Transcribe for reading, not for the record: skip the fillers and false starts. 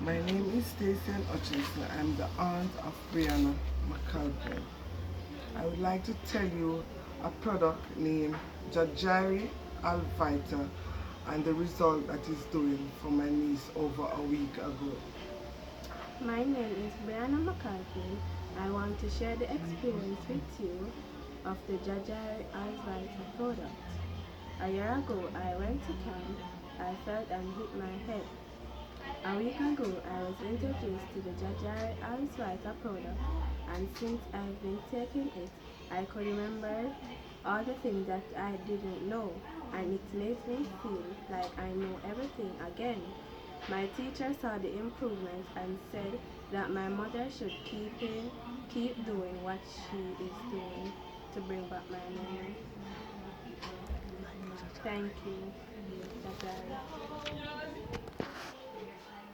My name is Stacey Hutchinson. I'm the aunt of Brianna McAlpin. I would like to tell you a product named Jah-Jireh Alz-Vita and the result that is doing for my niece over a week ago. My name is Brianna McCarthy. I want to share the experience with you of the Jah-Jireh Alz-Vita product. A year ago, I went to camp. I felt and hit my head. A week ago, I was introduced to the Jah-Jireh Alz-Vita product, and since I've been taking it, I could remember all the things that I didn't know, and it makes me feel like I know everything again. My teacher saw the improvement and said that my mother should keep doing what she is doing to bring back my memory. Thank you, Jah-Jireh.